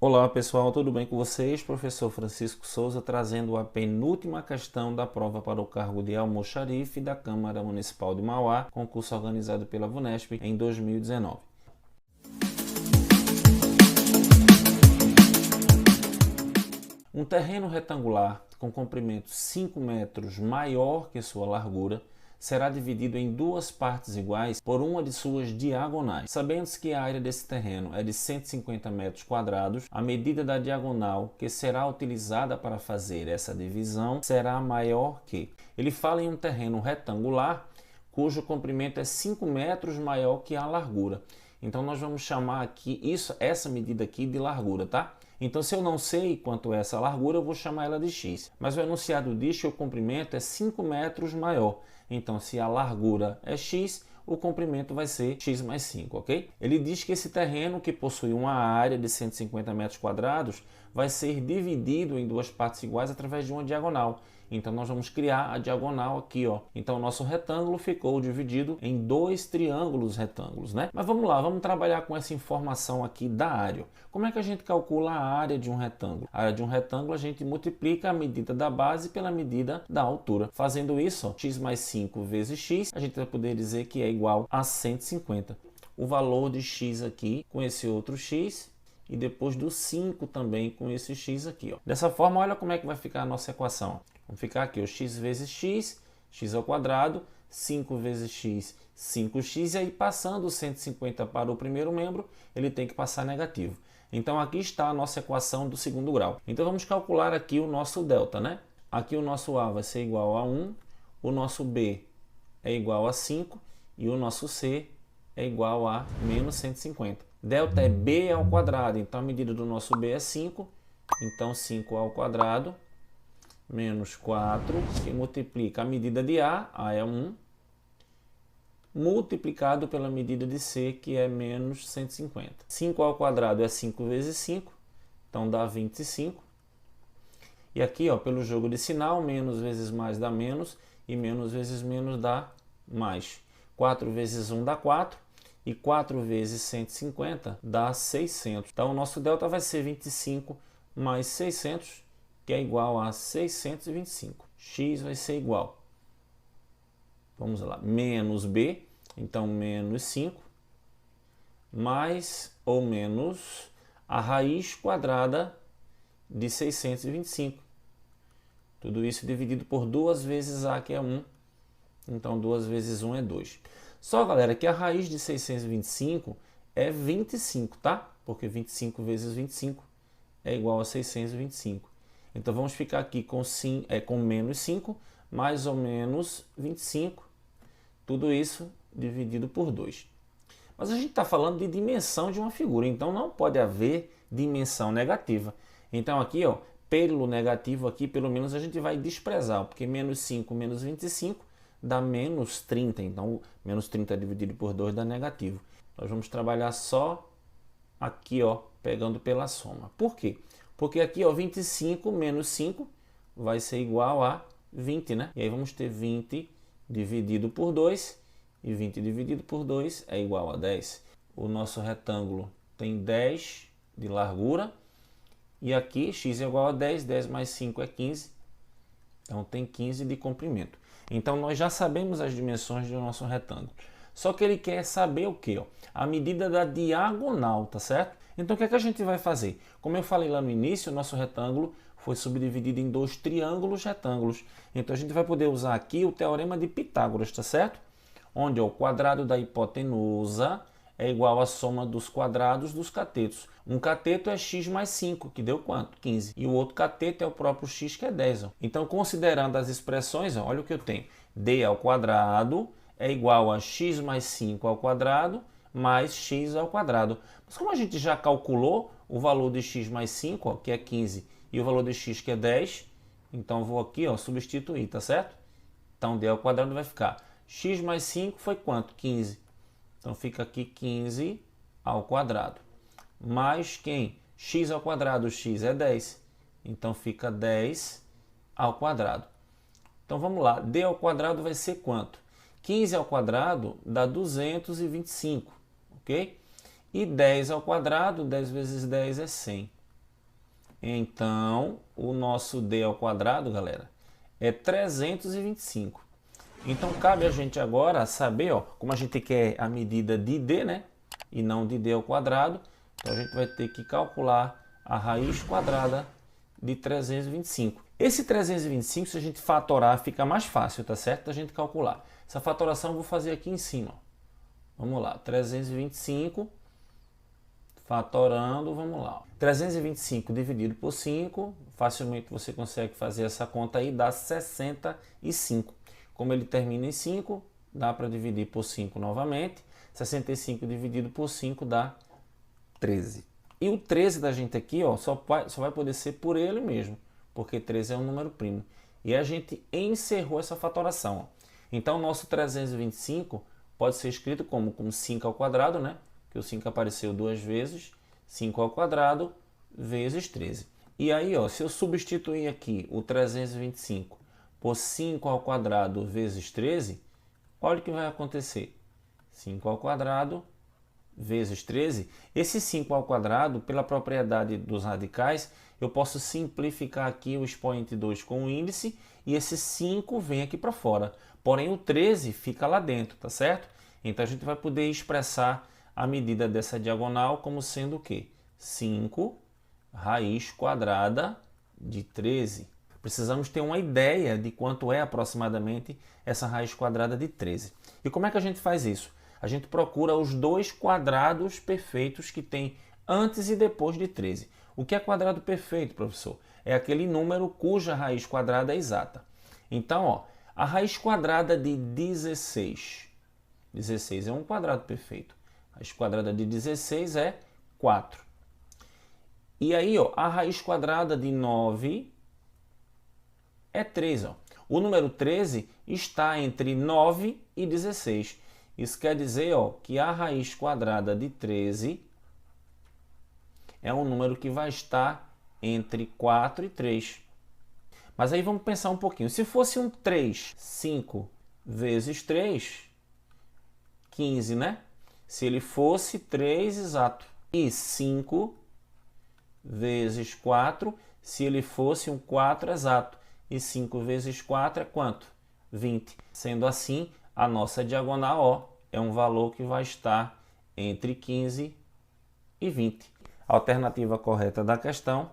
Olá pessoal, tudo bem com vocês? Professor Francisco Souza trazendo a penúltima questão da prova para o cargo de almoxarife da Câmara Municipal de Mauá, concurso organizado pela VUNESP em 2019. Um terreno retangular com comprimento 5 metros maior que sua largura será dividido em duas partes iguais por uma de suas diagonais. Sabendo-se que a área desse terreno é de 150 metros quadrados, a medida da diagonal que será utilizada para fazer essa divisão será maior que... Ele fala em um terreno retangular cujo comprimento é 5 metros maior que a largura. Então nós vamos chamar aqui essa medida aqui de largura, tá? Então, se eu não sei quanto é essa largura, eu vou chamar ela de x. Mas o enunciado diz que o comprimento é 5 metros maior. Então, se a largura é x, o comprimento vai ser x mais 5, ok? Ele diz que esse terreno, que possui uma área de 150 metros quadrados, vai ser dividido em duas partes iguais através de uma diagonal. Então, nós vamos criar a diagonal aqui, ó. Então, o nosso retângulo ficou dividido em dois triângulos retângulos, né? Mas vamos lá, vamos trabalhar com essa informação aqui da área. Como é que a gente calcula a área de um retângulo? A área de um retângulo, a gente multiplica a medida da base pela medida da altura. Fazendo isso, ó, x mais 5 vezes x, a gente vai poder dizer que é igual a 150. O valor de x aqui com esse outro x e depois do 5 também com esse x aqui, ó. Dessa forma, olha como é que vai ficar a nossa equação. Vamos ficar aqui, o x vezes x, x ao quadrado, 5 vezes x, 5x, e aí passando o 150 para o primeiro membro, ele tem que passar negativo. Então aqui está a nossa equação do segundo grau. Então vamos calcular aqui o nosso delta, né? Aqui o nosso A vai ser igual a 1, o nosso B é igual a 5 e o nosso C é igual a menos 150. Delta é B ao quadrado, então a medida do nosso B é 5, então 5 ao quadrado menos 4, que multiplica a medida de A é 1, multiplicado pela medida de C, que é menos 150. 5 ao quadrado é 5 vezes 5, então dá 25. E aqui, ó, pelo jogo de sinal, menos vezes mais dá menos, e menos vezes menos dá mais. 4 vezes 1 dá 4, e 4 vezes 150 dá 600. Então, o nosso delta vai ser 25 mais 600, que é igual a 625. X vai ser igual, vamos lá, menos B, então menos 5, mais ou menos a raiz quadrada de 625. Tudo isso dividido por 2 vezes A, que é 1. Então 2 vezes 1 é 2. Só, galera, que a raiz de 625 é 25, tá? Porque 25 vezes 25 é igual a 625. Então vamos ficar aqui com menos 5, mais ou menos 25. Tudo isso dividido por 2. Mas a gente está falando de dimensão de uma figura, então não pode haver dimensão negativa. Então aqui, ó, pelo negativo aqui, pelo menos a gente vai desprezar, porque menos 5 menos 25 dá menos 30. Então menos 30 dividido por 2 dá negativo. Nós vamos trabalhar só aqui, ó, pegando pela soma. Por quê? Porque aqui, ó, 25 menos 5 vai ser igual a 20, né? E aí vamos ter 20 dividido por 2, e 20 dividido por 2 é igual a 10. O nosso retângulo tem 10 de largura, e aqui x é igual a 10, 10 mais 5 é 15, então tem 15 de comprimento. Então nós já sabemos as dimensões do nosso retângulo. Só que ele quer saber o quê? A medida da diagonal, tá certo? Então o que é que a gente vai fazer? Como eu falei lá no início, o nosso retângulo foi subdividido em dois triângulos retângulos. Então a gente vai poder usar aqui o teorema de Pitágoras, tá certo? Onde ó, o quadrado da hipotenusa é igual à soma dos quadrados dos catetos. Um cateto é x mais 5, que deu quanto? 15. E o outro cateto é o próprio x, que é 10. Ó. Então, considerando as expressões, ó, olha o que eu tenho. D ao quadrado é igual a x mais 5 ao quadrado mais x ao quadrado. Mas como a gente já calculou o valor de x mais 5, ó, que é 15, e o valor de x, que é 10, então vou aqui, ó, substituir, tá certo? Então, d ao quadrado vai ficar x mais 5 foi quanto? 15. Então, fica aqui 15 ao quadrado. Mais quem? X ao quadrado, x é 10. Então, fica 10 ao quadrado. Então, vamos lá. D ao quadrado vai ser quanto? 15 ao quadrado dá 225, ok? E 10 ao quadrado, 10 vezes 10 é 100. Então, o nosso d ao quadrado, galera, é 325. Então, cabe a gente agora saber, ó, como a gente quer a medida de d, né? E não de d ao quadrado, então a gente vai ter que calcular a raiz quadrada de 325. Esse 325, se a gente fatorar, fica mais fácil, tá certo? Da gente calcular. Essa fatoração eu vou fazer aqui em cima. Vamos lá, 325, fatorando, vamos lá. 325 dividido por 5, facilmente você consegue fazer essa conta aí, dá 65. Como ele termina em 5, dá para dividir por 5 novamente. 65 dividido por 5 dá 13. E o 13 da gente aqui, ó, só vai poder ser por ele mesmo, porque 13 é um número primo. E a gente encerrou essa fatoração. Ó. Então, o nosso 325 pode ser escrito como 5 ao quadrado, né? Que o 5 apareceu duas vezes. 5 ao quadrado vezes 13. E aí, ó, se eu substituir aqui o 325 por 5 ao quadrado vezes 13, olha o que vai acontecer. 5 ao quadrado vezes 13. Esse 5 ao quadrado, pela propriedade dos radicais, eu posso simplificar aqui o expoente 2 com o índice e esse 5 vem aqui para fora. Porém, o 13 fica lá dentro, tá certo? Então, a gente vai poder expressar a medida dessa diagonal como sendo o quê? 5 raiz quadrada de 13. Precisamos ter uma ideia de quanto é aproximadamente essa raiz quadrada de 13. E como é que a gente faz isso? A gente procura os dois quadrados perfeitos que tem antes e depois de 13. O que é quadrado perfeito, professor? É aquele número cuja raiz quadrada é exata. Então, ó, a raiz quadrada de 16. 16 é um quadrado perfeito. A raiz quadrada de 16 é 4. E aí, ó, a raiz quadrada de 9 é 3. Ó. O número 13 está entre 9 e 16. Isso quer dizer, ó, que a raiz quadrada de 13 é um número que vai estar entre 4 e 3. Mas aí vamos pensar um pouquinho. Se fosse um 3, 5 vezes 3, 15, né? Se ele fosse 3 exato. E 5 vezes 4, se ele fosse um 4 exato. E 5 vezes 4 é quanto? 20. Sendo assim, a nossa diagonal, ó, é um valor que vai estar entre 15 e 20. A alternativa correta da questão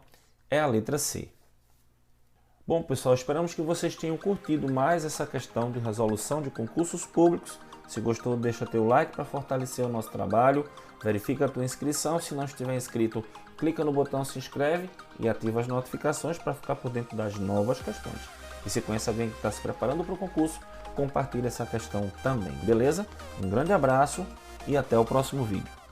é a letra C. Bom, pessoal, esperamos que vocês tenham curtido mais essa questão de resolução de concursos públicos. Se gostou, deixa teu like para fortalecer o nosso trabalho. Verifica a tua inscrição. Se não estiver inscrito, clica no botão se inscreve e ativa as notificações para ficar por dentro das novas questões. E se conhece alguém que está se preparando para o concurso, compartilhe essa questão também, beleza? Um grande abraço e até o próximo vídeo.